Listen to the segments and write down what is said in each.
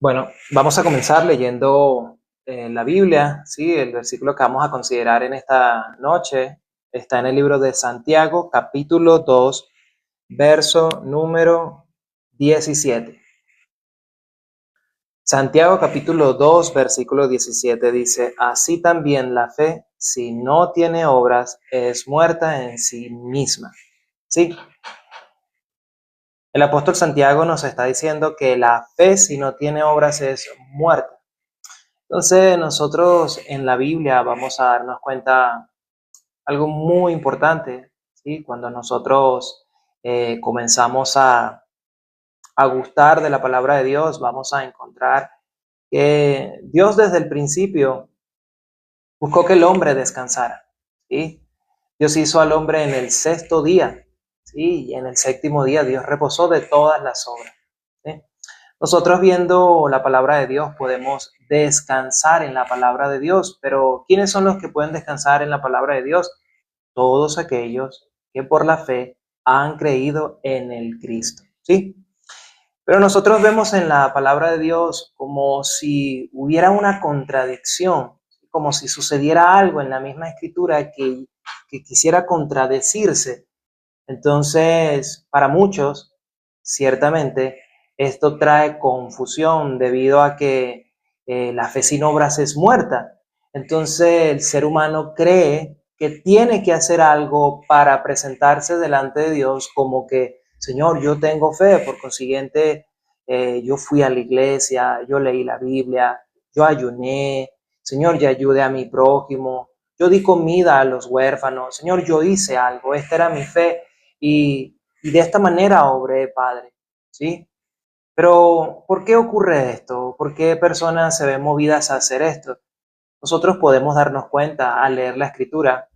Bueno, vamos a comenzar leyendo la Biblia, ¿sí? El versículo que vamos a considerar en esta noche está en el libro de Santiago, capítulo 2, verso número 17. Santiago, capítulo 2, versículo 17 dice: Así también la fe, si no tiene obras, es muerta en sí misma. ¿Sí? El apóstol Santiago nos está diciendo que la fe, si no tiene obras, es muerta. Entonces nosotros en la Biblia vamos a darnos cuenta algo muy importante, ¿sí? Cuando nosotros comenzamos a gustar de la palabra de Dios, vamos a encontrar que Dios desde el principio buscó que el hombre descansara, ¿sí? Dios hizo al hombre en el sexto día, ¿sí? Y en el séptimo día Dios reposó de todas las obras, ¿sí? Nosotros viendo la palabra de Dios podemos descansar en la palabra de Dios, pero ¿quiénes son los que pueden descansar en la palabra de Dios? Todos aquellos que por la fe han creído en el Cristo, ¿sí? Pero nosotros vemos en la palabra de Dios como si hubiera una contradicción, como si sucediera algo en la misma escritura que quisiera contradecirse. Entonces, para muchos, ciertamente, esto trae confusión debido a que la fe sin obras es muerta. Entonces, el ser humano cree que tiene que hacer algo para presentarse delante de Dios como que, Señor, yo tengo fe, por consiguiente, yo fui a la iglesia, yo leí la Biblia, yo ayuné, Señor, ya ayudé a mi prójimo, yo di comida a los huérfanos, Señor, yo hice algo, esta era mi fe. Y de esta manera obré, Padre, ¿sí? Pero, ¿por qué ocurre esto? ¿Por qué personas se ven movidas a hacer esto? Nosotros podemos darnos cuenta al leer la Escritura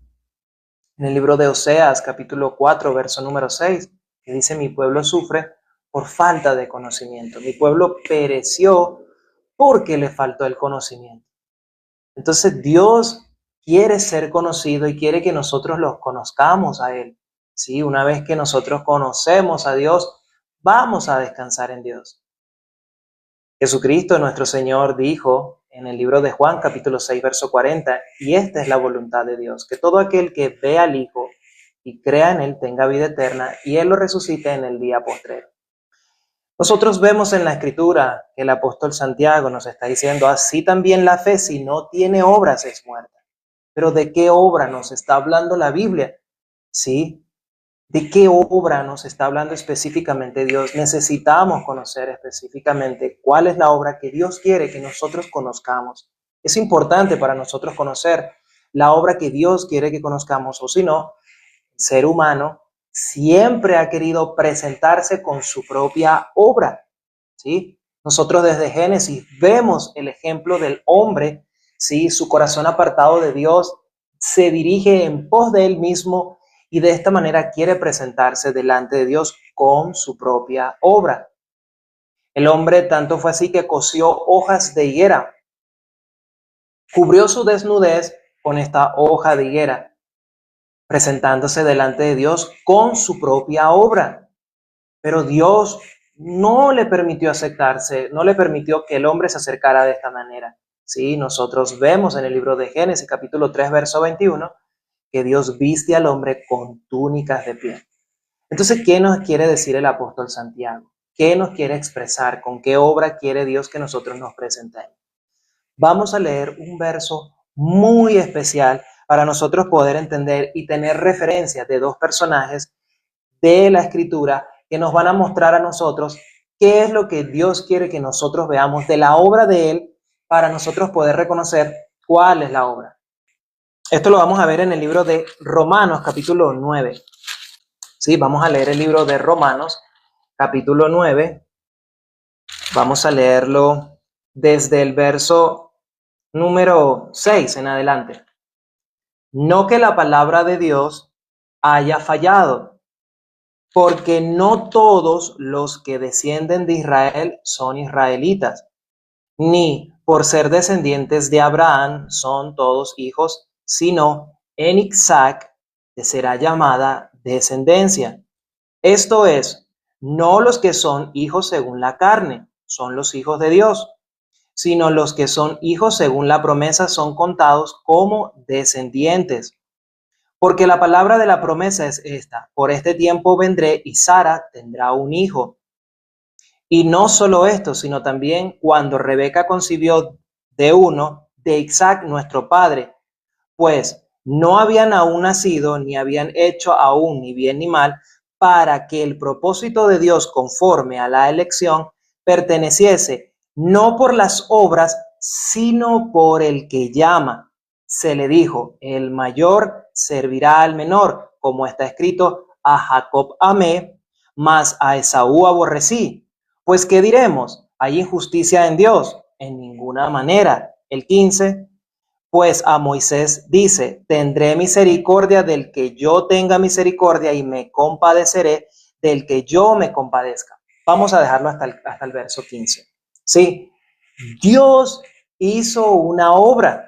en el libro de Oseas, capítulo 4, verso número 6, que dice: mi pueblo sufre por falta de conocimiento. Mi pueblo pereció porque le faltó el conocimiento. Entonces Dios quiere ser conocido y quiere que nosotros los conozcamos a Él. ¿Sí? Una vez que nosotros conocemos a Dios, vamos a descansar en Dios. Jesucristo, nuestro Señor, dijo en el libro de Juan, capítulo 6, verso 40, y esta es la voluntad de Dios, que todo aquel que vea al Hijo y crea en Él tenga vida eterna, y Él lo resucite en el día postrero. Nosotros vemos en la Escritura que el apóstol Santiago nos está diciendo: así también la fe, si no tiene obras, es muerta. Pero ¿de qué obra nos está hablando la Biblia? ¿Sí? ¿De qué obra nos está hablando específicamente Dios? Necesitamos conocer específicamente cuál es la obra que Dios quiere que nosotros conozcamos. Es importante para nosotros conocer la obra que Dios quiere que conozcamos, o si no, el ser humano siempre ha querido presentarse con su propia obra, ¿sí? Nosotros desde Génesis vemos el ejemplo del hombre, ¿sí? Su corazón apartado de Dios se dirige en pos de él mismo y de esta manera quiere presentarse delante de Dios con su propia obra. El hombre tanto fue así que cosió hojas de higuera, cubrió su desnudez con esta hoja de higuera, presentándose delante de Dios con su propia obra. Pero Dios no le permitió aceptarse, no le permitió que el hombre se acercara de esta manera. Sí, nosotros vemos en el libro de Génesis, capítulo 3, verso 21, que Dios viste al hombre con túnicas de piel. Entonces, ¿qué nos quiere decir el apóstol Santiago? ¿Qué nos quiere expresar? ¿Con qué obra quiere Dios que nosotros nos presentemos? Vamos a leer un verso muy especial para nosotros poder entender y tener referencias de dos personajes de la Escritura que nos van a mostrar a nosotros qué es lo que Dios quiere que nosotros veamos de la obra de Él para nosotros poder reconocer cuál es la obra. Esto lo vamos a ver en el libro de Romanos, capítulo 9. Sí, vamos a leer el libro de Romanos, capítulo 9. Vamos a leerlo desde el verso número 6 en adelante. No que la palabra de Dios haya fallado, porque no todos los que descienden de Israel son israelitas, ni por ser descendientes de Abraham son todos hijos, sino en Isaac te será llamada descendencia. Esto es, no los que son hijos según la carne, son los hijos de Dios, sino los que son hijos según la promesa son contados como descendientes. Porque la palabra de la promesa es esta: por este tiempo vendré y Sara tendrá un hijo. Y no solo esto, sino también cuando Rebeca concibió de uno, de Isaac nuestro padre, pues no habían aún nacido, ni habían hecho aún ni bien ni mal, para que el propósito de Dios conforme a la elección perteneciese no por las obras, sino por el que llama. Se le dijo: el mayor servirá al menor, como está escrito: a Jacob amé, mas a Esaú aborrecí. Pues ¿qué diremos? ¿Hay injusticia en Dios? En ninguna manera. El 15. Pues a Moisés dice: tendré misericordia del que yo tenga misericordia y me compadeceré del que yo me compadezca. Vamos a dejarlo hasta el verso 15. Sí, Dios hizo una obra.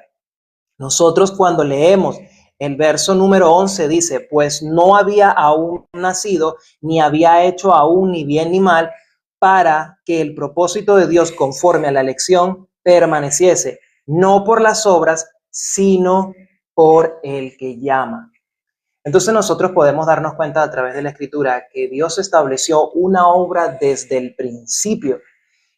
Nosotros cuando leemos el verso número 11 dice: pues no había aún nacido, ni había hecho aún ni bien ni mal, para que el propósito de Dios conforme a la elección permaneciese, no por las obras, sino por el que llama. Entonces nosotros podemos darnos cuenta a través de la Escritura que Dios estableció una obra desde el principio.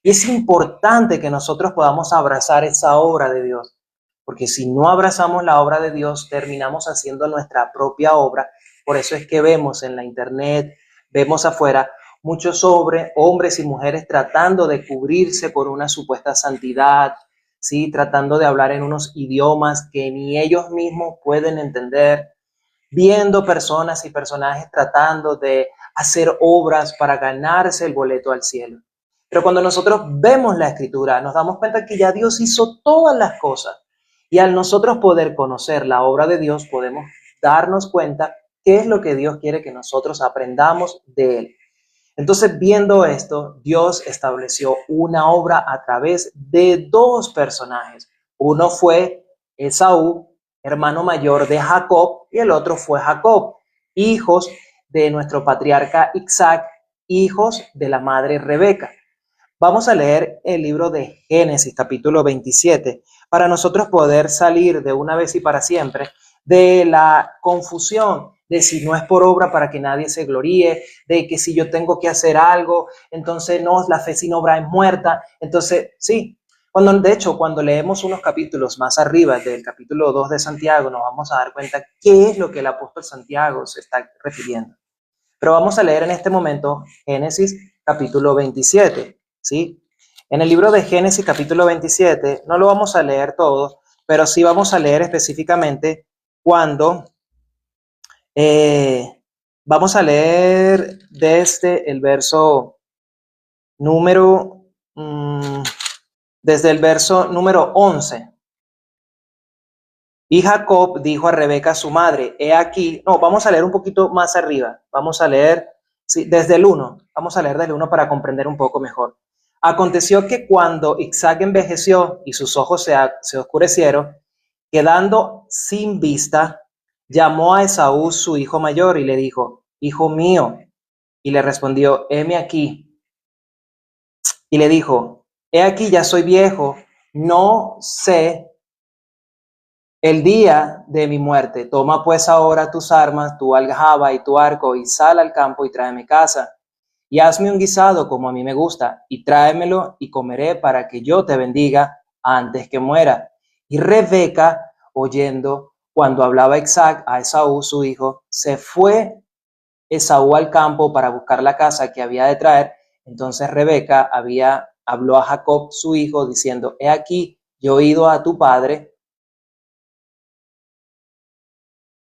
Y es importante que nosotros podamos abrazar esa obra de Dios, porque si no abrazamos la obra de Dios, terminamos haciendo nuestra propia obra. Por eso es que vemos en la internet, vemos afuera, muchos hombres y mujeres tratando de cubrirse por una supuesta santidad, ¿sí? Tratando de hablar en unos idiomas que ni ellos mismos pueden entender, viendo personas y personajes tratando de hacer obras para ganarse el boleto al cielo. Pero cuando nosotros vemos la Escritura, nos damos cuenta que ya Dios hizo todas las cosas. Y al nosotros poder conocer la obra de Dios, podemos darnos cuenta qué es lo que Dios quiere que nosotros aprendamos de Él. Entonces, viendo esto, Dios estableció una obra a través de dos personajes. Uno fue Esaú, hermano mayor de Jacob, y el otro fue Jacob, hijos de nuestro patriarca Isaac, hijos de la madre Rebeca. Vamos a leer el libro de Génesis, capítulo 27, para nosotros poder salir de una vez y para siempre de la confusión de si no es por obra para que nadie se gloríe, de que si yo tengo que hacer algo, entonces no, la fe sin obra es muerta. Entonces, sí, de hecho, cuando leemos unos capítulos más arriba del capítulo 2 de Santiago, nos vamos a dar cuenta qué es lo que el apóstol Santiago se está refiriendo. Pero vamos a leer en este momento Génesis capítulo 27. ¿Sí? En el libro de Génesis capítulo 27, no lo vamos a leer todo, pero sí vamos a leer específicamente cuando vamos a leer desde el verso número, desde el verso número 11. Y Jacob dijo a Rebeca su madre: he aquí, no, vamos a leer un poquito más arriba, vamos a leer desde el 1, vamos a leer desde el 1 para comprender un poco mejor. Aconteció que cuando Isaac envejeció y sus ojos se oscurecieron, quedando sin vista, llamó a Esaú su hijo mayor y le dijo: hijo mío. Y le respondió: heme aquí. Y le dijo: he aquí, ya soy viejo, no sé el día de mi muerte. Toma pues ahora tus armas, tu aljaba y tu arco, y sal al campo y tráeme casa. Y hazme un guisado como a mí me gusta, y tráemelo y comeré para que yo te bendiga antes que muera. Y Rebeca, oyendo cuando hablaba Isaac a Esaú su hijo, se fue Esaú al campo para buscar la casa que había de traer. Entonces Rebeca habló a Jacob su hijo diciendo: he aquí, yo he ido a tu padre,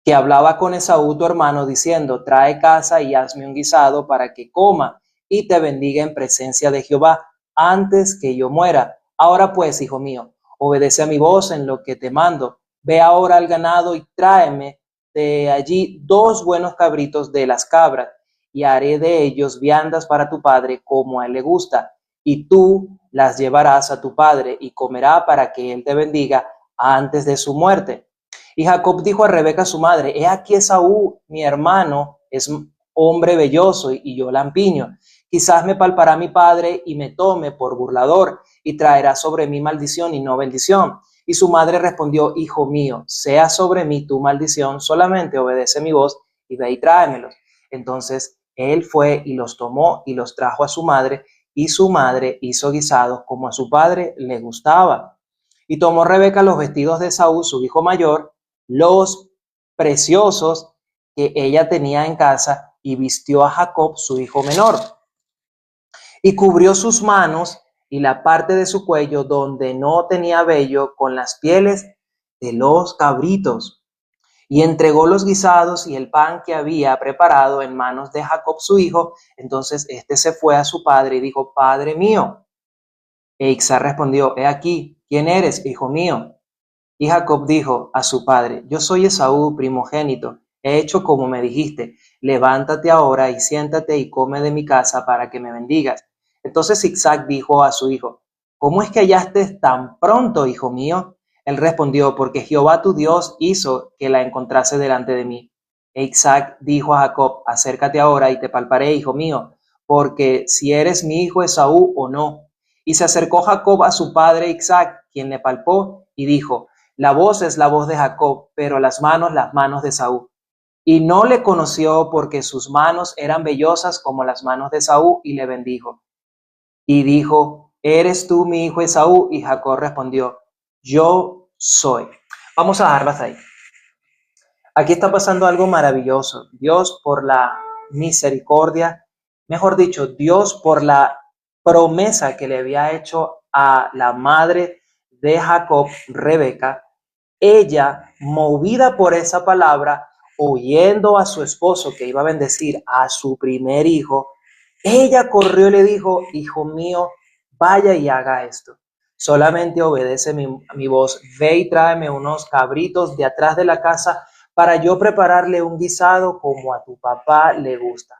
que hablaba con Esaú tu hermano, diciendo: trae casa y hazme un guisado para que coma y te bendiga en presencia de Jehová antes que yo muera. Ahora pues, hijo mío, obedece a mi voz en lo que te mando. Ve ahora al ganado y tráeme de allí 2 buenos cabritos de las cabras, y haré de ellos viandas para tu padre como a él le gusta, y tú las llevarás a tu padre y comerá para que él te bendiga antes de su muerte. Y Jacob dijo a Rebeca su madre: he aquí Esaú, mi hermano, es hombre velloso y yo lampiño. Quizás me palpará mi padre y me tome por burlador, y traerá sobre mí maldición y no bendición. Y su madre respondió, hijo mío, sea sobre mí tu maldición, solamente obedece mi voz y ve y tráemelos. Entonces él fue y los tomó y los trajo a su madre, y su madre hizo guisados como a su padre le gustaba. Y tomó Rebeca los vestidos de Saúl, su hijo mayor, los preciosos que ella tenía en casa, y vistió a Jacob, su hijo menor, y cubrió sus manos y la parte de su cuello donde no tenía vello con las pieles de los cabritos. Y entregó los guisados y el pan que había preparado en manos de Jacob su hijo. Entonces éste se fue a su padre y dijo, Padre mío. E Isaac respondió, he aquí, ¿quién eres, hijo mío? Y Jacob dijo a su padre, yo soy Esaú, primogénito, he hecho como me dijiste, levántate ahora y siéntate y come de mi casa para que me bendigas. Entonces Isaac dijo a su hijo, ¿cómo es que hallaste tan pronto, hijo mío? Él respondió, porque Jehová tu Dios hizo que la encontrase delante de mí. E Isaac dijo a Jacob, acércate ahora y te palparé, hijo mío, porque si eres mi hijo Esaú o no. Y se acercó Jacob a su padre Isaac, quien le palpó y dijo, la voz es la voz de Jacob, pero las manos de Esaú. Y no le conoció porque sus manos eran vellosas como las manos de Esaú, y le bendijo. Y dijo, ¿eres tú mi hijo Esaú? Y Jacob respondió, yo soy. Vamos a dejarlo hasta ahí. Aquí está pasando algo maravilloso. Dios, por la misericordia, mejor dicho, Dios por la promesa que le había hecho a la madre de Jacob, Rebeca, ella, movida por esa palabra, oyendo a su esposo que iba a bendecir a su primer hijo, ella corrió y le dijo, hijo mío, vaya y haga esto. Solamente obedece mi voz. Ve y tráeme unos cabritos de atrás de la casa para yo prepararle un guisado como a tu papá le gusta.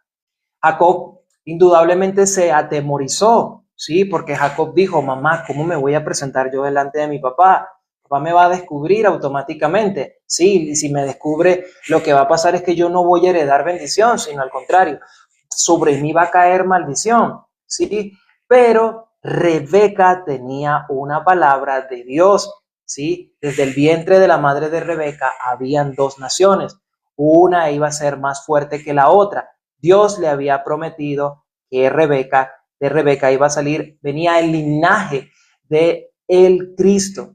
Jacob indudablemente se atemorizó, ¿sí? Porque Jacob dijo, mamá, ¿cómo me voy a presentar yo delante de mi papá? Papá me va a descubrir automáticamente. Sí, y si me descubre, lo que va a pasar es que yo no voy a heredar bendición, sino al contrario, sobre mí va a caer maldición, ¿sí? Pero Rebeca tenía una palabra de Dios, ¿sí? Desde el vientre de la madre de Rebeca habían dos naciones. Una iba a ser más fuerte que la otra. Dios le había prometido que de Rebeca iba a salir, venía el linaje de el Cristo.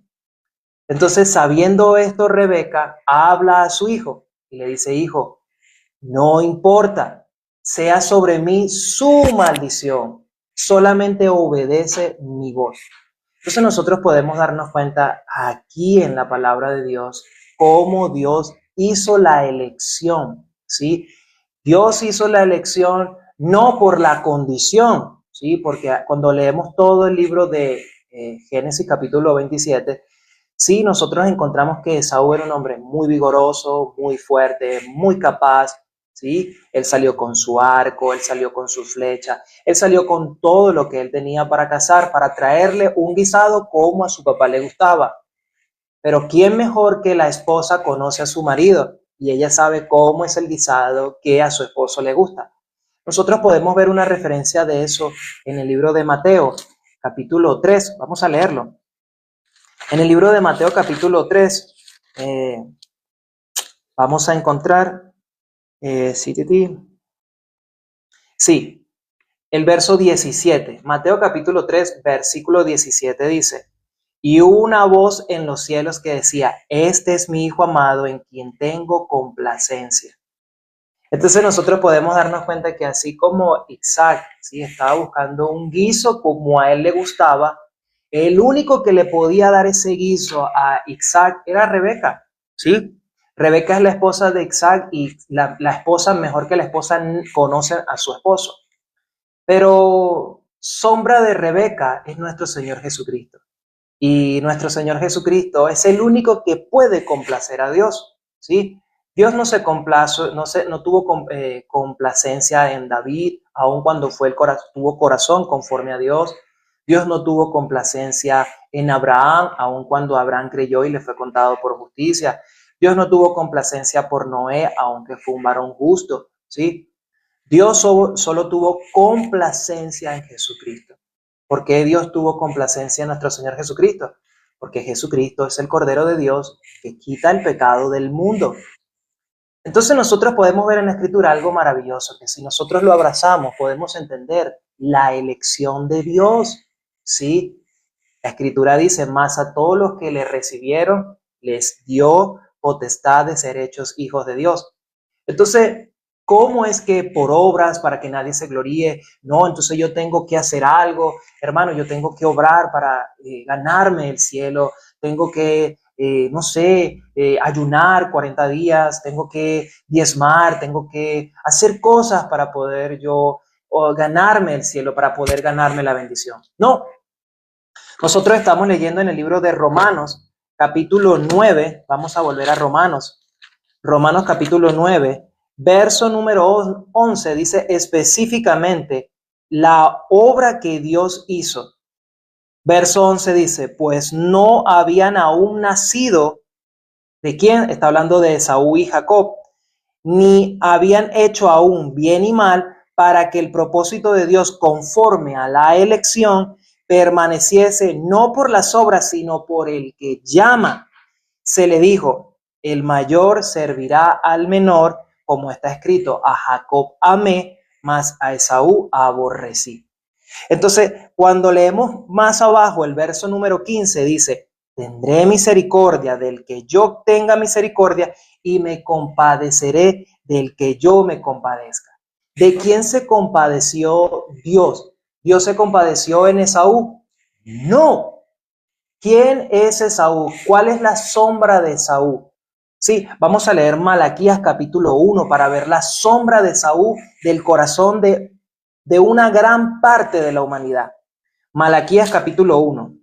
Entonces, sabiendo esto, Rebeca habla a su hijo y le dice, hijo, no importa, sea sobre mí su maldición, solamente obedece mi voz. Entonces nosotros podemos darnos cuenta aquí en la palabra de Dios cómo Dios hizo la elección, ¿sí? Dios hizo la elección no por la condición, ¿sí? Porque cuando leemos todo el libro de Génesis capítulo 27, sí, nosotros encontramos que Esaú era un hombre muy vigoroso, muy fuerte, muy capaz, ¿sí? Él salió con su arco, él salió con su flecha, él salió con todo lo que él tenía para cazar, para traerle un guisado como a su papá le gustaba. Pero ¿quién mejor que la esposa conoce a su marido? Y ella sabe cómo es el guisado que a su esposo le gusta. Nosotros podemos ver una referencia de eso en el libro de Mateo, capítulo 3. Vamos a leerlo. En el libro de Mateo, capítulo 3, vamos a encontrar, sí, el verso 17. Mateo, capítulo 3, versículo 17 dice, y hubo una voz en los cielos que decía, este es mi Hijo amado en quien tengo complacencia. Entonces nosotros podemos darnos cuenta que así como Isaac, ¿sí?, estaba buscando un guiso como a él le gustaba, el único que le podía dar ese guiso a Isaac era Rebeca, ¿sí? Rebeca es la esposa de Isaac y la esposa, mejor que la esposa, conoce a su esposo. Pero sombra de Rebeca es nuestro Señor Jesucristo. Y nuestro Señor Jesucristo es el único que puede complacer a Dios, ¿sí? Dios no se complazo, no tuvo complacencia en David, aun cuando tuvo corazón conforme a Dios. Dios no tuvo complacencia en Abraham, aun cuando Abraham creyó y le fue contado por justicia. Dios no tuvo complacencia por Noé, aunque fue un varón justo, ¿sí? Dios solo tuvo complacencia en Jesucristo. ¿Por qué Dios tuvo complacencia en nuestro Señor Jesucristo? Porque Jesucristo es el Cordero de Dios que quita el pecado del mundo. Entonces nosotros podemos ver en la Escritura algo maravilloso, que si nosotros lo abrazamos, podemos entender la elección de Dios, ¿sí? La Escritura dice, más a todos los que le recibieron, les dio potestad de ser hechos hijos de Dios. Entonces, ¿cómo es que por obras para que nadie se gloríe? No, entonces yo tengo que hacer algo, hermano, yo tengo que obrar para ganarme el cielo, tengo que, no sé, ayunar 40 días, tengo que diezmar, tengo que hacer cosas para poder yo ganarme el cielo, para poder ganarme la bendición. No, nosotros estamos leyendo en el libro de Romanos, capítulo 9, vamos a volver a Romanos capítulo 9, verso número 11, dice específicamente la obra que Dios hizo. Verso 11 dice, pues no habían aún nacido, ¿de quién? Está hablando de Esaú y Jacob, ni habían hecho aún bien y mal para que el propósito de Dios conforme a la elección permaneciese no por las obras, sino por el que llama. Se le dijo, el mayor servirá al menor, como está escrito, a Jacob amé, mas a Esaú aborrecí. Entonces, cuando leemos más abajo el verso número 15, dice, tendré misericordia del que yo tenga misericordia y me compadeceré del que yo me compadezca. ¿De quién se compadeció Dios? ¿Dios se compadeció en Esaú? No. ¿Quién es Esaú? ¿Cuál es la sombra de Esaú? Sí, vamos a leer Malaquías capítulo 1 para ver la sombra de Esaú del corazón de una gran parte de la humanidad. Malaquías capítulo 1.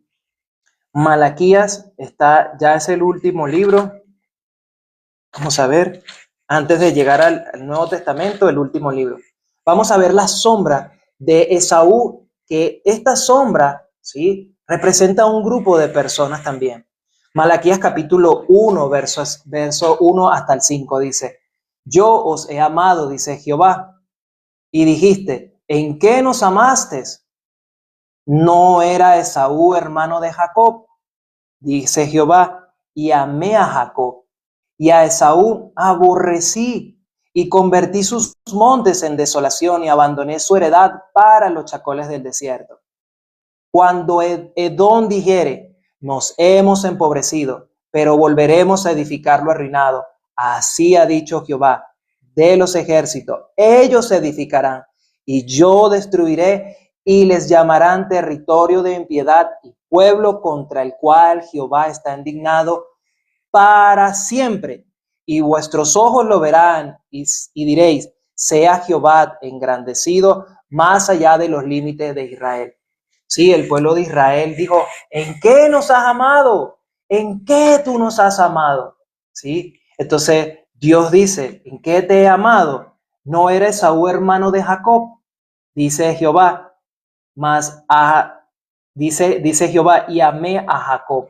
Malaquías ya es el último libro. Vamos a ver, antes de llegar al Nuevo Testamento, el último libro. Vamos a ver la sombra de Esaú, que esta sombra, ¿sí?, representa a un grupo de personas también. Malaquías capítulo 1, verso 1 hasta el 5 dice, yo os he amado, dice Jehová, y dijiste, ¿en qué nos amaste? ¿No era Esaú hermano de Jacob? Dice Jehová, y amé a Jacob, y a Esaú aborrecí, y convertí sus montes en desolación, y abandoné su heredad para los chacoles del desierto. Cuando Edom dijere, nos hemos empobrecido, pero volveremos a edificar lo arruinado, así ha dicho Jehová de los ejércitos, ellos se edificarán, y yo destruiré, y les llamarán territorio de impiedad y pueblo contra el cual Jehová está indignado para siempre. Y vuestros ojos lo verán y diréis, sea Jehová engrandecido más allá de los límites de Israel. Sí, el pueblo de Israel dijo, ¿en qué nos has amado? ¿En qué tú nos has amado? Sí, entonces Dios dice, ¿en qué te he amado? ¿No eres Esaú hermano de Jacob? Dice Jehová, dice Jehová, y amé a Jacob.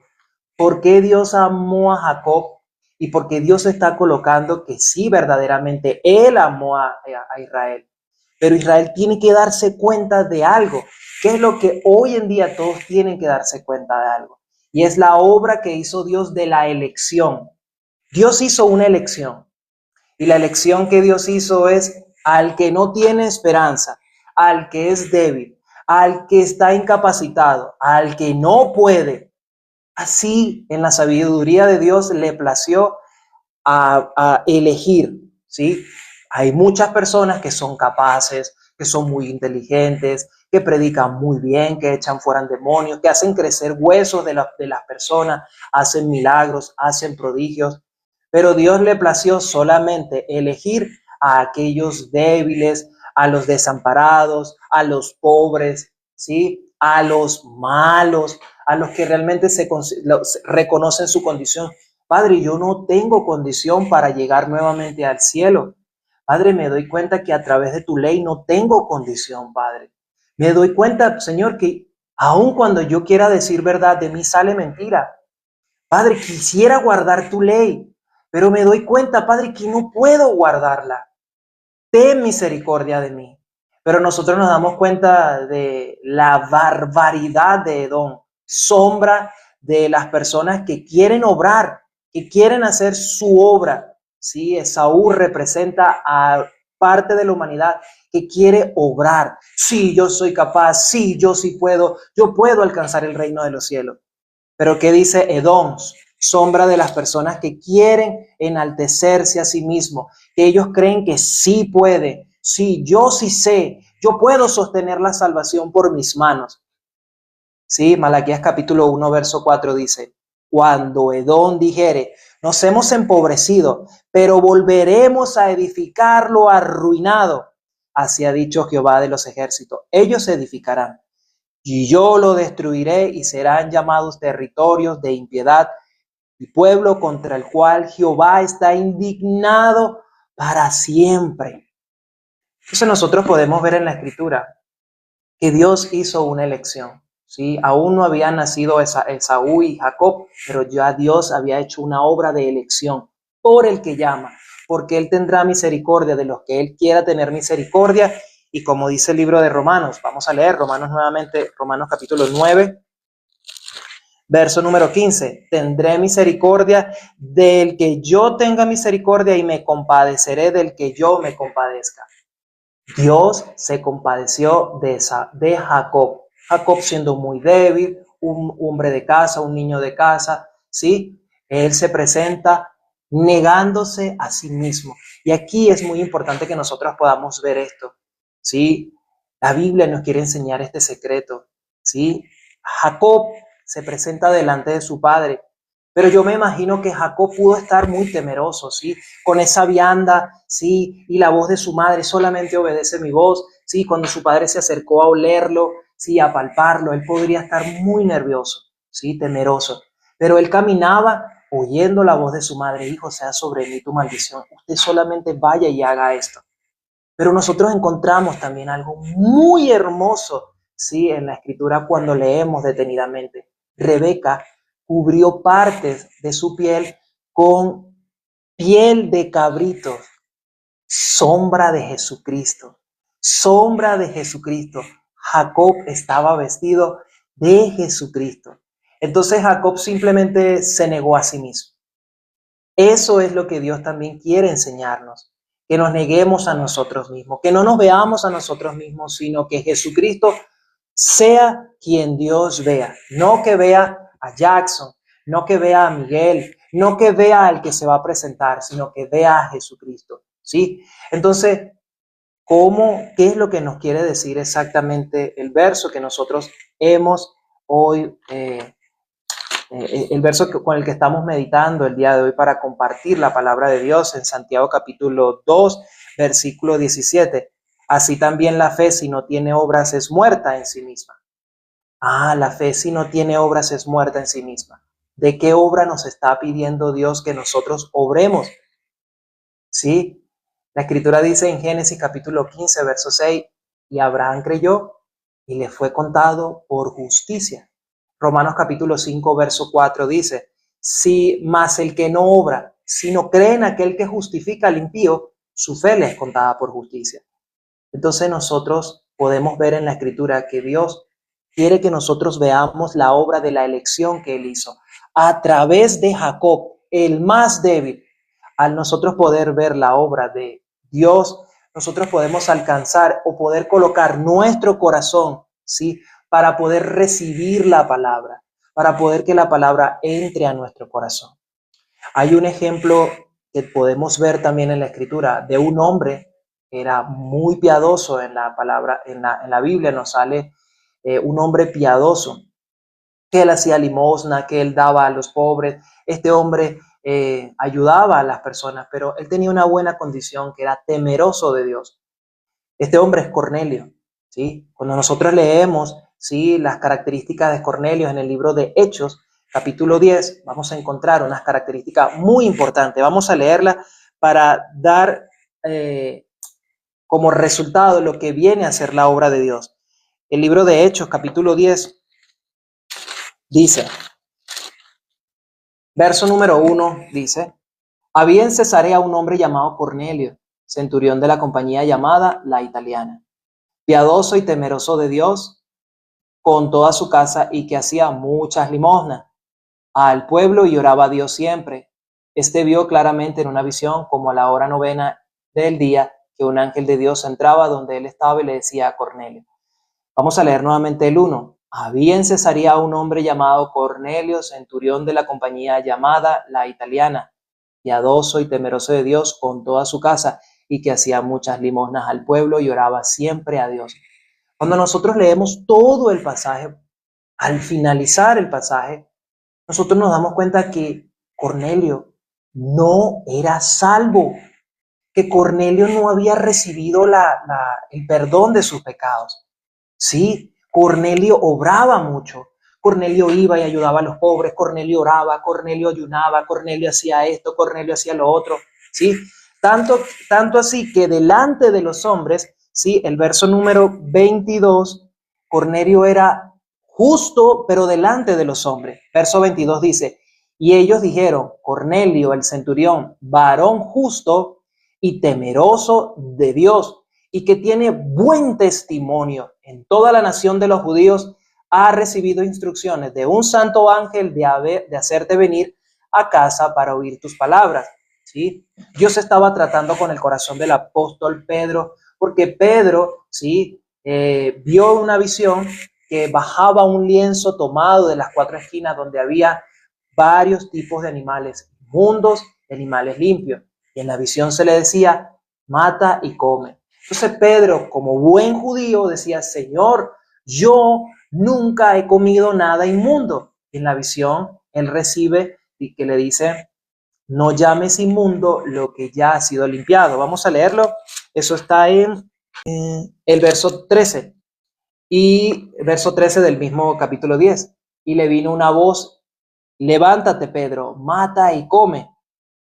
¿Por qué Dios amó a Jacob? Y porque Dios está colocando que sí, verdaderamente, Él amó a Israel. Pero Israel tiene que darse cuenta de algo. ¿Qué es lo que hoy en día todos tienen que darse cuenta de algo? Y es la obra que hizo Dios de la elección. Dios hizo una elección. Y la elección que Dios hizo es al que no tiene esperanza, al que es débil, al que está incapacitado, al que no puede. Así en la sabiduría de Dios le plació a elegir, ¿sí? Hay muchas personas que son capaces, que son muy inteligentes, que predican muy bien, que echan fuera demonios, que hacen crecer huesos de las personas, hacen milagros, hacen prodigios, pero Dios le plació solamente elegir a aquellos débiles, a los desamparados, a los pobres, ¿sí? A los malos, a los que realmente reconocen su condición. Padre, yo no tengo condición para llegar nuevamente al cielo. Padre, me doy cuenta que a través de tu ley no tengo condición, Padre. Me doy cuenta, Señor, que aun cuando yo quiera decir verdad, de mí sale mentira. Padre, quisiera guardar tu ley, pero me doy cuenta, Padre, que no puedo guardarla. Ten misericordia de mí. Pero nosotros nos damos cuenta de la barbaridad de Edom, sombra de las personas que quieren obrar, que quieren hacer su obra. ¿Sí? Esaú representa a parte de la humanidad que quiere obrar. Sí, yo soy capaz, sí, yo sí puedo, yo puedo alcanzar el reino de los cielos. Pero ¿qué dice Edom? Sombra de las personas que quieren enaltecerse a sí mismos, que ellos creen que sí puede, sí, yo sí sé, yo puedo sostener la salvación por mis manos. Sí, Malaquías capítulo 1, verso 4 dice, cuando Edom dijere, nos hemos empobrecido, pero volveremos a edificar lo arruinado, así ha dicho Jehová de los ejércitos, ellos se edificarán y yo lo destruiré y serán llamados territorios de impiedad y pueblo contra el cual Jehová está indignado para siempre. Entonces nosotros podemos ver en la Escritura que Dios hizo una elección. ¿Sí? Aún no habían nacido Esaú y Jacob, pero ya Dios había hecho una obra de elección por el que llama, porque Él tendrá misericordia de los que Él quiera tener misericordia. Y como dice el libro de Romanos, vamos a leer Romanos nuevamente, Romanos capítulo 9, verso número 15. Tendré misericordia del que yo tenga misericordia y me compadeceré del que yo me compadezca. Dios se compadeció de Jacob. Jacob siendo muy débil, un hombre de casa, un niño de casa, ¿sí? Él se presenta negándose a sí mismo. Y aquí es muy importante que nosotros podamos ver esto, ¿sí? La Biblia nos quiere enseñar este secreto, ¿sí? Jacob se presenta delante de su padre, pero yo me imagino que Jacob pudo estar muy temeroso, ¿sí? Con esa vianda, ¿sí? Y la voz de su madre, solamente obedece mi voz, ¿sí? Cuando su padre se acercó a olerlo, ¿sí? A palparlo, él podría estar muy nervioso, ¿sí? Temeroso. Pero él caminaba oyendo la voz de su madre, hijo, sea sobre mí tu maldición. Usted solamente vaya y haga esto. Pero nosotros encontramos también algo muy hermoso, ¿sí? En la escritura cuando leemos detenidamente. Rebeca cubrió partes de su piel con piel de cabrito, sombra de Jesucristo, sombra de Jesucristo. Jacob estaba vestido de Jesucristo. Entonces Jacob simplemente se negó a sí mismo. Eso es lo que Dios también quiere enseñarnos, que nos neguemos a nosotros mismos, que no nos veamos a nosotros mismos, sino que Jesucristo sea quien Dios vea, no que vea a Jackson, no que vea a Miguel, no que vea al que se va a presentar, sino que vea a Jesucristo, ¿sí? Entonces, ¿qué es lo que nos quiere decir exactamente el verso que nosotros hemos hoy el verso con el que estamos meditando el día de hoy para compartir la palabra de Dios en Santiago capítulo 2, versículo 17. Así también la fe, si no tiene obras, es muerta en sí misma. La fe, si no tiene obras, es muerta en sí misma. ¿De qué obra nos está pidiendo Dios que nosotros obremos? Sí, la escritura dice en Génesis capítulo 15, verso 6, y Abraham creyó y le fue contado por justicia. Romanos capítulo 5, verso 4 dice, si más el que no obra, si no cree en aquel que justifica al impío, su fe le es contada por justicia. Entonces nosotros podemos ver en la escritura que Dios quiere que nosotros veamos la obra de la elección que Él hizo a través de Jacob, el más débil. Al nosotros poder ver la obra de Dios, nosotros podemos alcanzar o poder colocar nuestro corazón, ¿sí? Para poder recibir la palabra, para poder que la palabra entre a nuestro corazón. Hay un ejemplo que podemos ver también en la escritura de un hombre que era muy piadoso en la palabra, en la Biblia nos sale un hombre piadoso, que él hacía limosna, que él daba a los pobres. Este hombre ayudaba a las personas, pero él tenía una buena condición, que era temeroso de Dios. Este hombre es Cornelio, ¿sí? Cuando nosotros leemos, ¿sí?, las características de Cornelio en el libro de Hechos, capítulo 10, vamos a encontrar unas características muy importantes. Vamos a leerla para dar como resultado lo que viene a ser la obra de Dios. El libro de Hechos, capítulo 10, dice, verso número 1, dice, había en Cesarea un hombre llamado Cornelio, centurión de la compañía llamada La Italiana, piadoso y temeroso de Dios con toda su casa, y que hacía muchas limosnas al pueblo y oraba a Dios siempre. Este vio claramente en una visión, como a la hora novena del día, que un ángel de Dios entraba donde él estaba y le decía a Cornelio. Vamos a leer nuevamente el 1. Había en Cesarea un hombre llamado Cornelio, centurión de la compañía llamada La Italiana, piadoso y temeroso de Dios con toda su casa, y que hacía muchas limosnas al pueblo y oraba siempre a Dios. Cuando nosotros leemos todo el pasaje, al finalizar el pasaje, nosotros nos damos cuenta que Cornelio no era salvo, que Cornelio no había recibido el perdón de sus pecados. Sí, Cornelio obraba mucho. Cornelio iba y ayudaba a los pobres, Cornelio oraba, Cornelio ayunaba, Cornelio hacía esto, Cornelio hacía lo otro. Sí, tanto así que delante de los hombres, sí, el verso número 22, Cornelio era justo, pero delante de los hombres. Verso 22 dice, y ellos dijeron, Cornelio, el centurión, varón justo y temeroso de Dios, y que tiene buen testimonio en toda la nación de los judíos, ha recibido instrucciones de un santo ángel de hacerte venir a casa para oír tus palabras. ¿Sí? Dios estaba tratando con el corazón del apóstol Pedro, porque Pedro, ¿sí? Vio una visión que bajaba un lienzo tomado de las 4 esquinas donde había varios tipos de animales inmundos y animales limpios. Y en la visión se le decía, mata y come. Entonces Pedro, como buen judío, decía, Señor, yo nunca he comido nada inmundo. Y en la visión él recibe y que le dice, no llames inmundo lo que ya ha sido limpiado. Vamos a leerlo. Eso está en el verso 13. Y verso 13 del mismo capítulo 10. Y le vino una voz, levántate, Pedro, mata y come.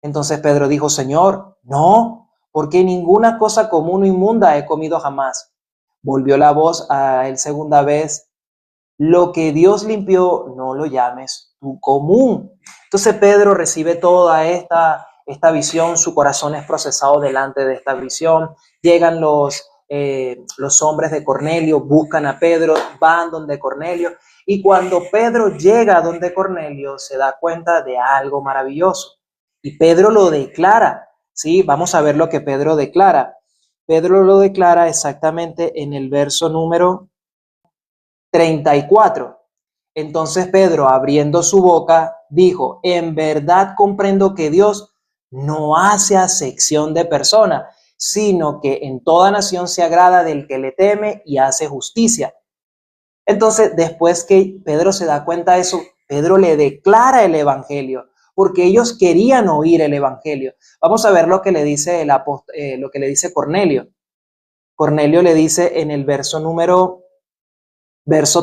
Entonces Pedro dijo, Señor, no, porque ninguna cosa común o inmunda he comido jamás. Volvió la voz a él segunda vez, lo que Dios limpió, no lo llames tú común. Entonces Pedro recibe toda esta visión, su corazón es procesado delante de esta visión. Llegan los hombres de Cornelio, buscan a Pedro, van donde Cornelio, y cuando Pedro llega donde Cornelio, se da cuenta de algo maravilloso. Y Pedro lo declara, ¿sí? Vamos a ver lo que Pedro declara. Pedro lo declara exactamente en el verso número 34. Entonces Pedro, abriendo su boca, dijo, en verdad comprendo que Dios no hace acepción de persona, sino que en toda nación se agrada del que le teme y hace justicia. Entonces, después que Pedro se da cuenta de eso, Pedro le declara el evangelio, porque ellos querían oír el evangelio. Vamos a ver lo que le dice lo que le dice Cornelio. Cornelio le dice en el verso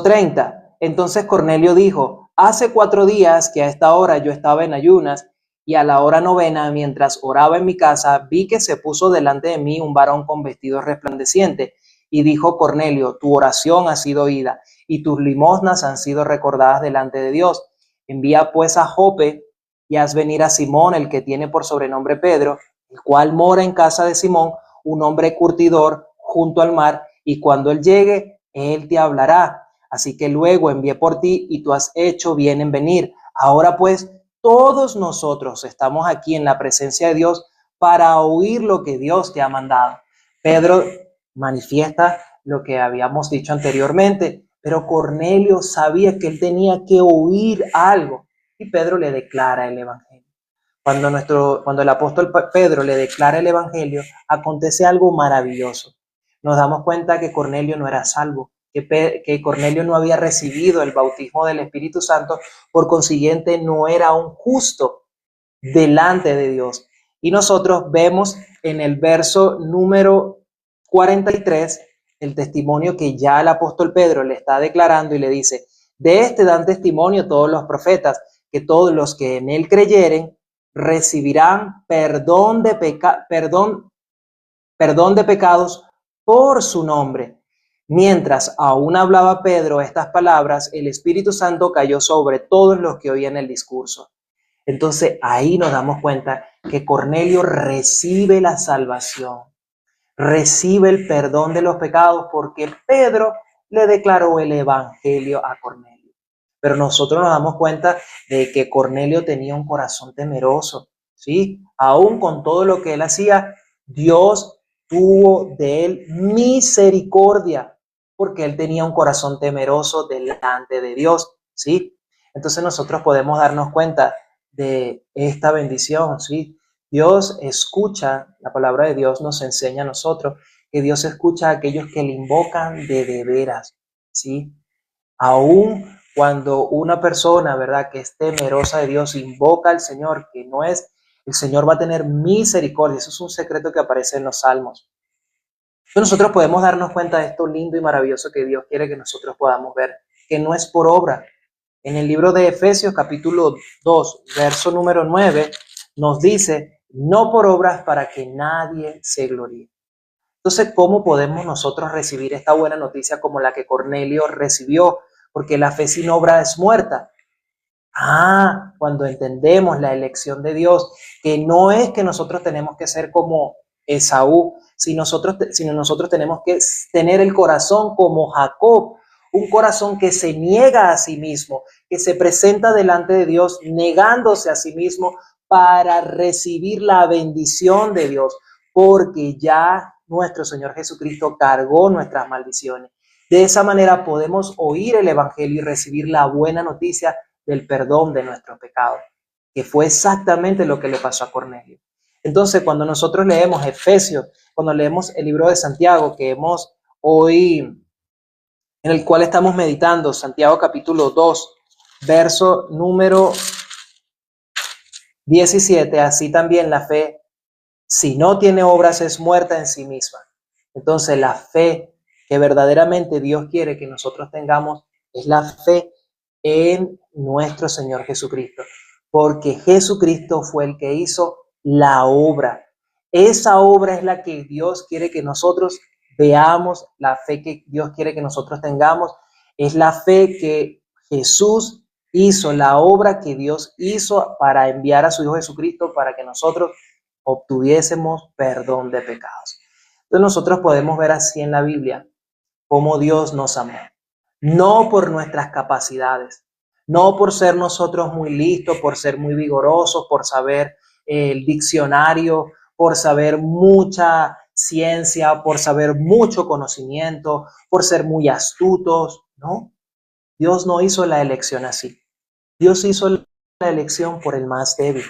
30. Entonces Cornelio dijo, hace 4 días que a esta hora yo estaba en ayunas, y a la hora novena, mientras oraba en mi casa, vi que se puso delante de mí un varón con vestido resplandeciente, y dijo Cornelio, tu oración ha sido oída, y tus limosnas han sido recordadas delante de Dios. Envía pues a Jope, y haz venir a Simón, el que tiene por sobrenombre Pedro, el cual mora en casa de Simón, un hombre curtidor junto al mar, y cuando él llegue, él te hablará. Así que luego envié por ti y tú has hecho bien en venir. Ahora pues, todos nosotros estamos aquí en la presencia de Dios para oír lo que Dios te ha mandado. Pedro manifiesta lo que habíamos dicho anteriormente, pero Cornelio sabía que él tenía que oír algo y Pedro le declara el evangelio. Cuando el apóstol Pedro le declara el evangelio, acontece algo maravilloso. Nos damos cuenta que Cornelio no era salvo, que Cornelio no había recibido el bautismo del Espíritu Santo, por consiguiente no era un justo delante de Dios. Y nosotros vemos en el verso número 43 el testimonio que ya el apóstol Pedro le está declarando y le dice, de este dan testimonio todos los profetas, que todos los que en él creyeren recibirán perdón de pecados por su nombre. Mientras aún hablaba Pedro estas palabras, el Espíritu Santo cayó sobre todos los que oían el discurso. Entonces ahí nos damos cuenta que Cornelio recibe la salvación. recibe el perdón de los pecados porque Pedro le declaró el evangelio a Cornelio. Pero nosotros nos damos cuenta de que Cornelio tenía un corazón temeroso, ¿sí? Aún con todo lo que él hacía, Dios tuvo de él misericordia porque él tenía un corazón temeroso delante de Dios, ¿sí? Entonces nosotros podemos darnos cuenta de esta bendición, ¿sí? Dios escucha, la palabra de Dios nos enseña a nosotros que Dios escucha a aquellos que le invocan de veras, ¿sí? Aún cuando una persona, ¿verdad?, que es temerosa de Dios, invoca al Señor, que no es, el Señor va a tener misericordia. Eso es un secreto que aparece en los Salmos. Entonces nosotros podemos darnos cuenta de esto lindo y maravilloso que Dios quiere que nosotros podamos ver, que no es por obra. En el libro de Efesios, capítulo 2, verso número 9, nos dice, no por obras para que nadie se gloríe. Entonces, ¿cómo podemos nosotros recibir esta buena noticia como la que Cornelio recibió? Porque la fe sin obra es muerta. Cuando entendemos la elección de Dios, que no es que nosotros tenemos que ser como Esaú, sino nosotros tenemos que tener el corazón como Jacob, un corazón que se niega a sí mismo, que se presenta delante de Dios negándose a sí mismo para recibir la bendición de Dios, porque ya nuestro Señor Jesucristo cargó nuestras maldiciones. De esa manera podemos oír el Evangelio y recibir la buena noticia del perdón de nuestros pecados, que fue exactamente lo que le pasó a Cornelio. Entonces, cuando nosotros leemos Efesios, cuando leemos el libro de Santiago, que hemos hoy, en el cual estamos meditando, Santiago capítulo 2, verso número 17, así también la fe, si no tiene obras, es muerta en sí misma. Entonces, la fe que verdaderamente Dios quiere que nosotros tengamos es la fe en nuestro Señor Jesucristo, porque Jesucristo fue el que hizo la obra. Esa obra es la que Dios quiere que nosotros veamos, la fe que Dios quiere que nosotros tengamos, es la fe que Jesús hizo, la obra que Dios hizo para enviar a su Hijo Jesucristo para que nosotros obtuviésemos perdón de pecados. Entonces nosotros podemos ver así en la Biblia cómo Dios nos amó. No por nuestras capacidades, no por ser nosotros muy listos, por ser muy vigorosos, por saber el diccionario, por saber mucha ciencia, por saber mucho conocimiento, por ser muy astutos, ¿no? Dios no hizo la elección así. Dios hizo la elección por el más débil.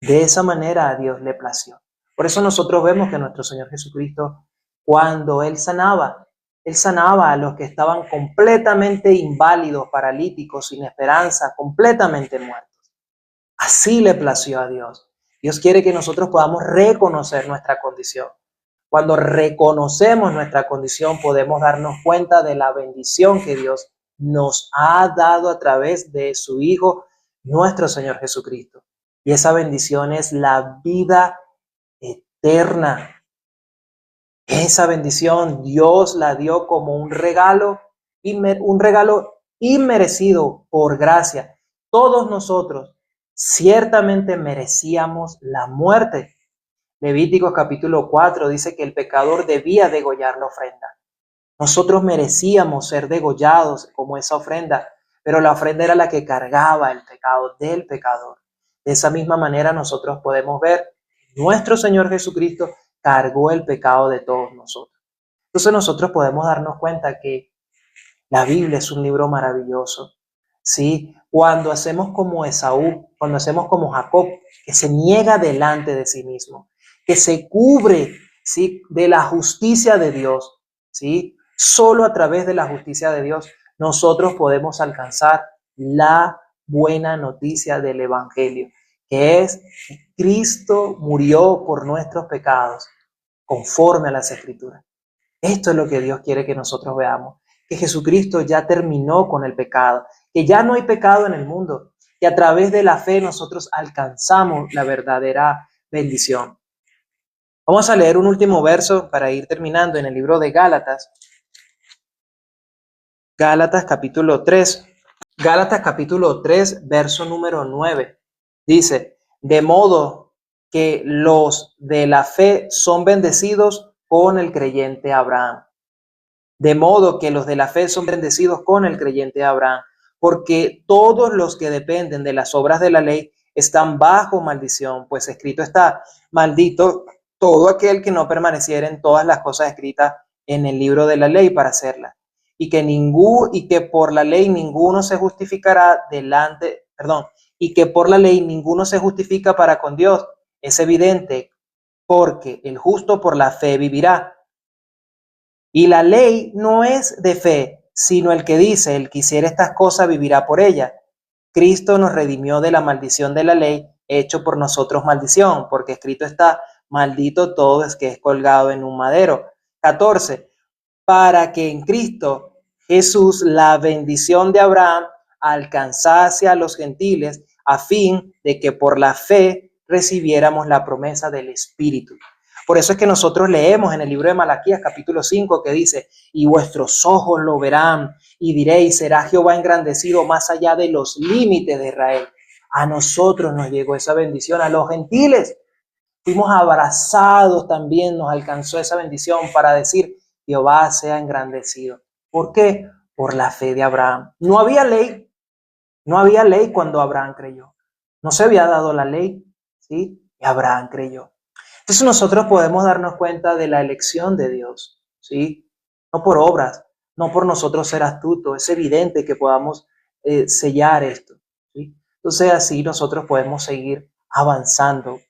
De esa manera a Dios le plació. Por eso nosotros vemos que nuestro Señor Jesucristo, cuando Él sanaba a los que estaban completamente inválidos, paralíticos, sin esperanza, completamente muertos. Así le plació a Dios. Dios quiere que nosotros podamos reconocer nuestra condición. Cuando reconocemos nuestra condición, podemos darnos cuenta de la bendición que Dios nos ha dado a través de su Hijo, nuestro Señor Jesucristo. Y esa bendición es la vida eterna. Esa bendición Dios la dio como un regalo inmerecido por gracia. Todos nosotros ciertamente merecíamos la muerte. Levíticos capítulo 4 dice que el pecador debía degollar la ofrenda. Nosotros merecíamos ser degollados como esa ofrenda, pero la ofrenda era la que cargaba el pecado del pecador. De esa misma manera nosotros podemos ver, nuestro Señor Jesucristo cargó el pecado de todos nosotros. Entonces nosotros podemos darnos cuenta que la Biblia es un libro maravilloso, ¿sí? Cuando hacemos como Esaú, cuando hacemos como Jacob, que se niega delante de sí mismo, que se cubre, ¿sí?, de la justicia de Dios, ¿sí? Solo a través de la justicia de Dios nosotros podemos alcanzar la buena noticia del Evangelio, que es que Cristo murió por nuestros pecados conforme a las Escrituras. Esto es lo que Dios quiere que nosotros veamos, que Jesucristo ya terminó con el pecado, que ya no hay pecado en el mundo, que a través de la fe nosotros alcanzamos la verdadera bendición. Vamos a leer un último verso para ir terminando en el libro de Gálatas. Gálatas capítulo 3. Gálatas capítulo 3, verso número 9. Dice, de modo que los de la fe son bendecidos con el creyente Abraham. De modo que los de la fe son bendecidos con el creyente Abraham, porque todos los que dependen de las obras de la ley están bajo maldición, pues escrito está: maldito todo aquel que no permaneciera en todas las cosas escritas en el libro de la ley para hacerlas. Y que por la ley ninguno se justificará y que por la ley ninguno se justifica para con Dios. Es evidente, porque el justo por la fe vivirá. Y la ley no es de fe, sino el que dice: el que hiciera estas cosas vivirá por ellas. Cristo nos redimió de la maldición de la ley, hecho por nosotros maldición, porque escrito está: maldito todo es que es colgado en un madero. 14. Para que en Cristo Jesús la bendición de Abraham alcanzase a los gentiles, a fin de que por la fe recibiéramos la promesa del Espíritu. Por eso es que nosotros leemos en el libro de Malaquías capítulo 5 que dice: y vuestros ojos lo verán y diréis: será Jehová engrandecido más allá de los límites de Israel. A nosotros nos llegó esa bendición, a los gentiles. Fuimos abrazados también, nos alcanzó esa bendición para decir: Jehová sea engrandecido. ¿Por qué? Por la fe de Abraham. No había ley cuando Abraham creyó. No se había dado la ley, ¿sí? Y Abraham creyó. Entonces nosotros podemos darnos cuenta de la elección de Dios, ¿sí? No por obras, no por nosotros ser astutos. Es evidente que podamos sellar esto, ¿sí? Entonces así nosotros podemos seguir avanzando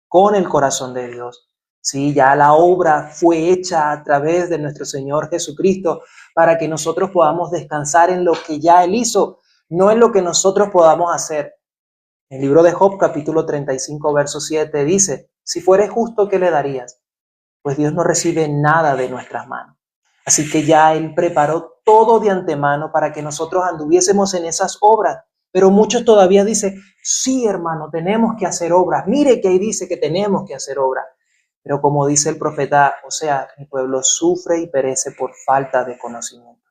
con el corazón de Dios. Sí, ya la obra fue hecha a través de nuestro Señor Jesucristo para que nosotros podamos descansar en lo que ya Él hizo, no en lo que nosotros podamos hacer. El libro de Job, capítulo 35, verso 7, dice: si fueres justo, ¿qué le darías? Pues Dios no recibe nada de nuestras manos. Así que ya Él preparó todo de antemano para que nosotros anduviésemos en esas obras. Pero muchos todavía dicen: sí, hermano, tenemos que hacer obras. Mire que ahí dice que tenemos que hacer obras. Pero como dice el profeta, o sea, mi pueblo sufre y perece por falta de conocimiento.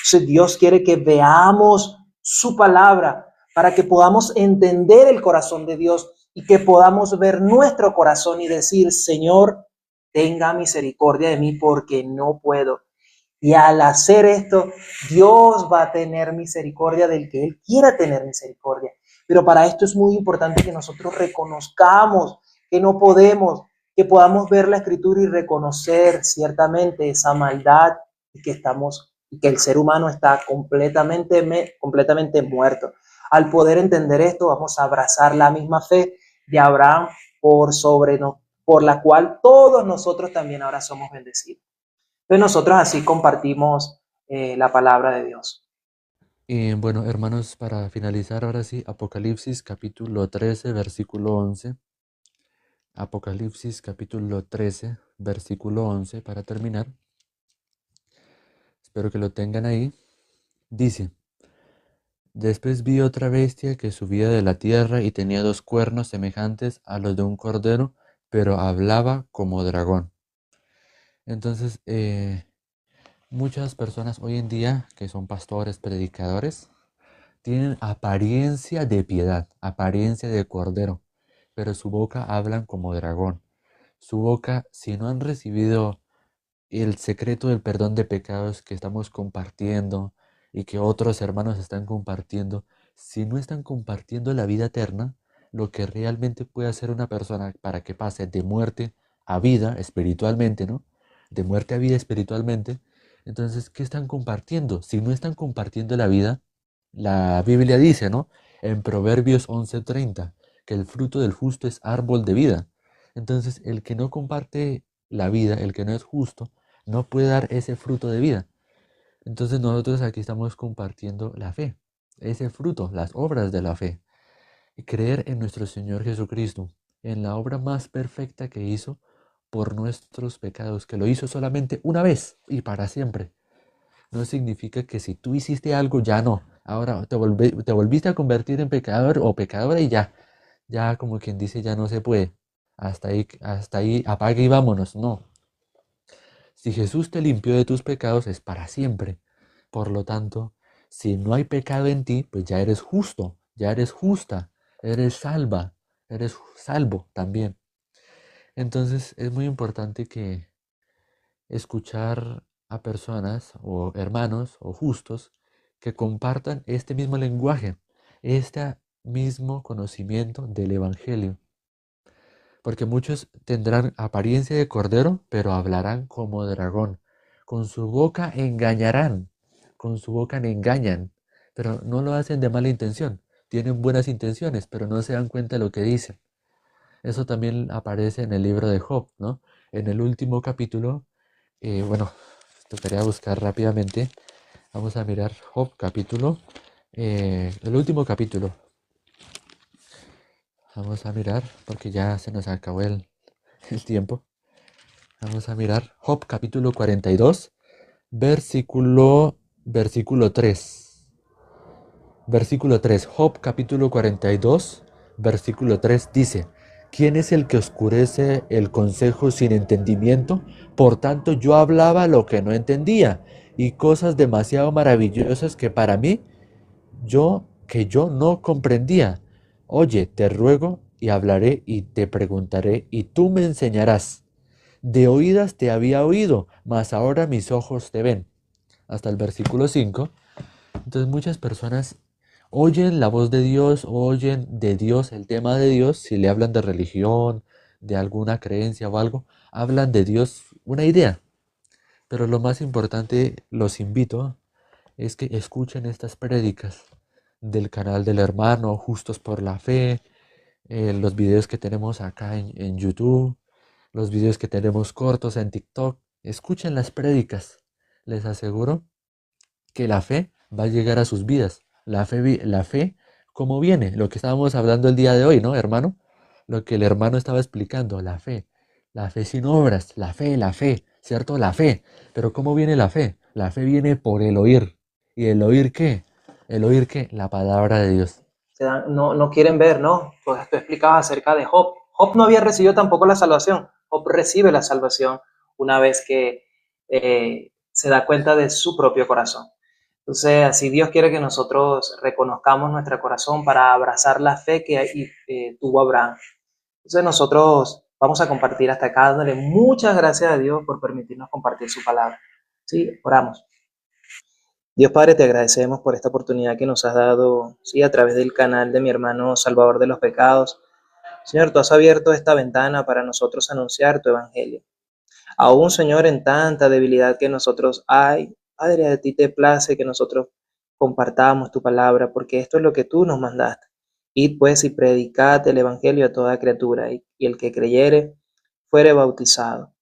Entonces Dios quiere que veamos su palabra para que podamos entender el corazón de Dios y que podamos ver nuestro corazón y decir: Señor, tenga misericordia de mí porque no puedo. Y al hacer esto, Dios va a tener misericordia del que Él quiera tener misericordia. Pero para esto es muy importante que nosotros reconozcamos que no podemos, que podamos ver la Escritura y reconocer ciertamente esa maldad y que el ser humano está completamente muerto. Al poder entender esto, vamos a abrazar la misma fe de Abraham por la cual todos nosotros también ahora somos bendecidos. Entonces nosotros así compartimos la palabra de Dios. Y bueno, hermanos, para finalizar ahora sí, Apocalipsis capítulo 13, versículo 11. Apocalipsis capítulo 13, versículo 11, para terminar. Espero que lo tengan ahí. Dice: después vi otra bestia que subía de la tierra y tenía dos cuernos semejantes a los de un cordero, pero hablaba como dragón. Entonces, muchas personas hoy en día que son pastores, predicadores, tienen apariencia de piedad, apariencia de cordero, pero su boca hablan como dragón. Su boca, si no han recibido el secreto del perdón de pecados que estamos compartiendo y que otros hermanos están compartiendo, si no están compartiendo la vida eterna, lo que realmente puede hacer una persona para que pase de muerte a vida espiritualmente, ¿no? De muerte a vida espiritualmente. Entonces, ¿qué están compartiendo? Si no están compartiendo la vida, la Biblia dice, ¿no? En Proverbios 11:30, que el fruto del justo es árbol de vida. Entonces, el que no comparte la vida, el que no es justo, no puede dar ese fruto de vida. Entonces nosotros aquí estamos compartiendo la fe, ese fruto, las obras de la fe. Y creer en nuestro Señor Jesucristo, en la obra más perfecta que hizo por nuestros pecados, que lo hizo solamente una vez y para siempre. No significa que si tú hiciste algo, ya no. Ahora te volviste a convertir en pecador o pecadora y ya como quien dice, ya no se puede. Hasta ahí, apague y vámonos. No. Si Jesús te limpió de tus pecados es para siempre. Por lo tanto, si no hay pecado en ti, pues ya eres justo, ya eres justa, eres salva, eres salvo también. Entonces es muy importante escuchar a personas o hermanos o justos que compartan este mismo lenguaje, este mismo conocimiento del Evangelio. Porque muchos tendrán apariencia de cordero, pero hablarán como dragón. Con su boca engañarán, con su boca engañan, pero no lo hacen de mala intención. Tienen buenas intenciones, pero no se dan cuenta de lo que dicen. Eso también aparece en el libro de Job, ¿no? En el último capítulo, bueno, tocaría buscar rápidamente. Vamos a mirar Job capítulo, el último capítulo. Vamos a mirar, porque ya se nos acabó el tiempo. Vamos a mirar Job capítulo 42, versículo 3. Versículo 3, Job capítulo 42, versículo 3 dice, ¿quién es el que oscurece el consejo sin entendimiento? Por tanto yo hablaba lo que no entendía y cosas demasiado maravillosas que para mí yo no comprendía. Oye, te ruego y hablaré y te preguntaré y tú me enseñarás. De oídas te había oído, mas ahora mis ojos te ven. Hasta el versículo 5. Entonces muchas personas oyen la voz de Dios, oyen de Dios el tema de Dios, si le hablan de religión, de alguna creencia o algo, hablan de Dios una idea. Pero lo más importante, los invito, es que escuchen estas prédicas del canal del hermano Justos por la Fe, los videos que tenemos acá en YouTube, los videos que tenemos cortos en TikTok. Escuchen las prédicas. Les aseguro que la fe va a llegar a sus vidas. La fe, ¿cómo viene? Lo que estábamos hablando el día de hoy, ¿no, hermano? Lo que el hermano estaba explicando, la fe. La fe sin obras, la fe, ¿cierto? La fe. Pero ¿cómo viene la fe? La fe viene por el oír. ¿Y el oír qué? ¿El oír qué? La palabra de Dios. No quieren ver, ¿no? Pues tú explicabas acerca de Job. Job no había recibido tampoco la salvación. Job recibe la salvación una vez que se da cuenta de su propio corazón. Entonces, así Dios quiere que nosotros reconozcamos nuestro corazón para abrazar la fe que tuvo Abraham. Entonces, nosotros vamos a compartir hasta acá, dándole muchas gracias a Dios por permitirnos compartir su palabra. Sí, oramos. Dios Padre, te agradecemos por esta oportunidad que nos has dado, sí, a través del canal de mi hermano Salvador de los Pecados. Señor, tú has abierto esta ventana para nosotros anunciar tu evangelio. Aún, Señor, en tanta debilidad que nosotros hay, Padre, a ti te place que nosotros compartamos tu palabra, porque esto es lo que tú nos mandaste. Id pues y predicad el evangelio a toda criatura, y el que creyere fuere bautizado.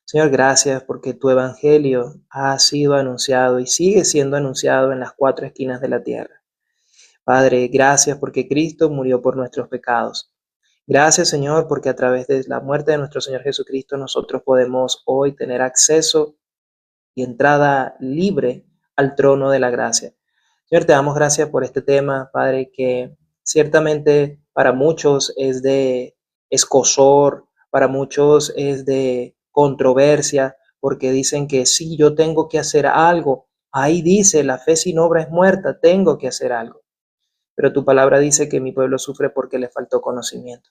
Señor, gracias porque tu evangelio ha sido anunciado y sigue siendo anunciado en las cuatro esquinas de la tierra. Padre, gracias porque Cristo murió por nuestros pecados. Gracias, Señor, porque a través de la muerte de nuestro Señor Jesucristo nosotros podemos hoy tener acceso y entrada libre al trono de la gracia. Señor, te damos gracias por este tema, Padre, que ciertamente para muchos es de escozor, para muchos es de controversia, porque dicen que si yo tengo que hacer algo, ahí dice, la fe sin obra es muerta, tengo que hacer algo. Pero tu palabra dice que mi pueblo sufre porque le faltó conocimiento.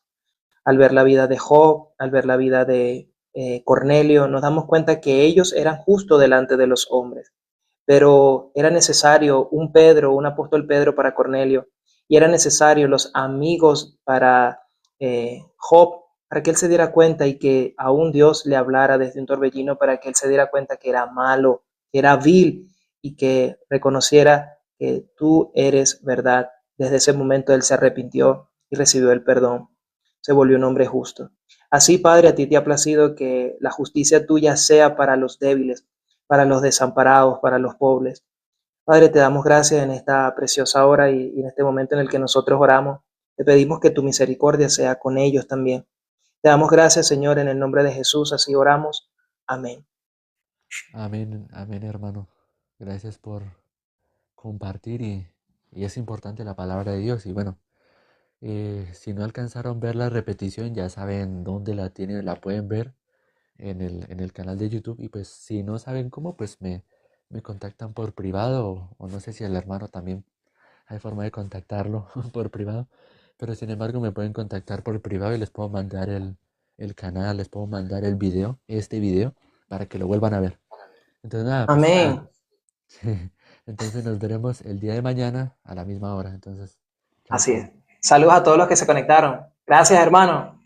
Al ver la vida de Job, al ver la vida de Cornelio, nos damos cuenta que ellos eran justos delante de los hombres, pero era necesario un Pedro, un apóstol Pedro para Cornelio, y era necesario los amigos para Job, para que él se diera cuenta y que aún Dios le hablara desde un torbellino, para que él se diera cuenta que era malo, que era vil, y que reconociera que tú eres verdad. Desde ese momento él se arrepintió y recibió el perdón. Se volvió un hombre justo. Así, Padre, a ti te ha placido que la justicia tuya sea para los débiles, para los desamparados, para los pobres. Padre, te damos gracias en esta preciosa hora y en este momento en el que nosotros oramos. Te pedimos que tu misericordia sea con ellos también. Te damos gracias, Señor, en el nombre de Jesús, así oramos. Amén. Amén, amén, hermano. Gracias por compartir y es importante la palabra de Dios. Y bueno, si no alcanzaron a ver la repetición, ya saben dónde la tienen, la pueden ver en el canal de YouTube. Y pues si no saben cómo, pues me contactan por privado o no sé si el hermano también hay forma de contactarlo por privado. Pero sin embargo me pueden contactar por privado y les puedo mandar el canal, les puedo mandar el video, este video. para que lo vuelvan a ver. Entonces, nada, pues Amén. entonces nos veremos el día de mañana a la misma hora. Entonces, chao, Así es. chao. Saludos a todos los que se conectaron. Gracias, hermano.